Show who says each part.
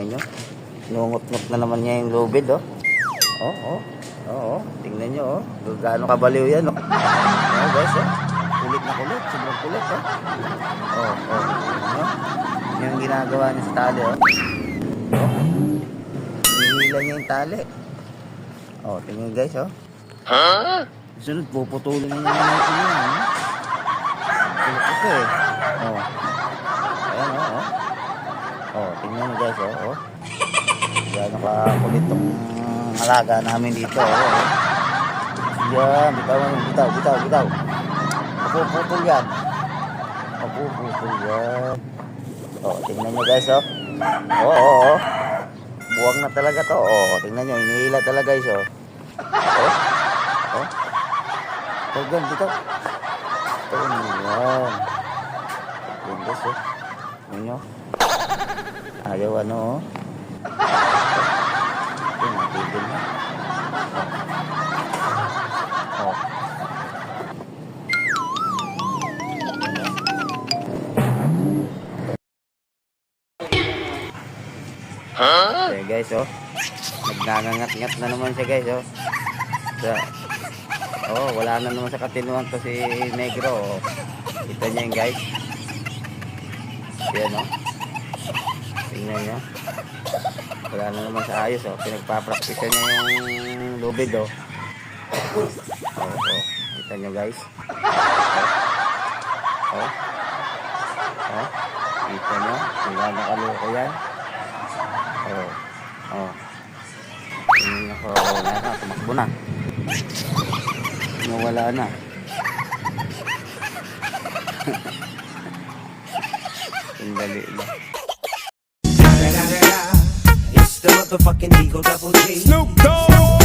Speaker 1: Tingnan nyo. Nungot-ngot na naman niya yung lubid, oh. Tingnan nyo, oh. Gaano kabaliw yan, oh. Guys, oh. Kulit na kulit. Sobrang kulit, oh. Yan yung ginagawa niya sa tali, oh. Hinihila niya yung tali. Tingnan guys, oh. Sunod, puputulin na naman natin yan, oh. Kulit ito, eh. Ayan, tingnan nyo guys, oh. Gano'n kakulit tong alaga namin dito, oh. Yan, bitaw. Mapuputol yan. Tingnan nyo guys, oh. Buwang na talaga to, tingnan nyo, hinihila talaga guys, oh. Yan, bitaw. Yan. Yan guys, oh. Tingnan nyo. Ayaw ano, oh. Ito, natigil na. Okay guys, oh. Nagngangat-ngat na naman siya guys, oh. Wala na naman sa katinuan to si Negro, oh. Ito niya yung guys. Yan, oh. Tingnan nyo. Wala na naman sa ayos, oh. Pinagpapraktisa niya yung lubid, oh. Kita nyo guys. Kita nyo. Wala nakaloko yan. Wala na. Tumakbo na. Wala na. Sandali lang.
Speaker 2: It's the motherfucking Eagle Double G.
Speaker 3: Snoop Dogg.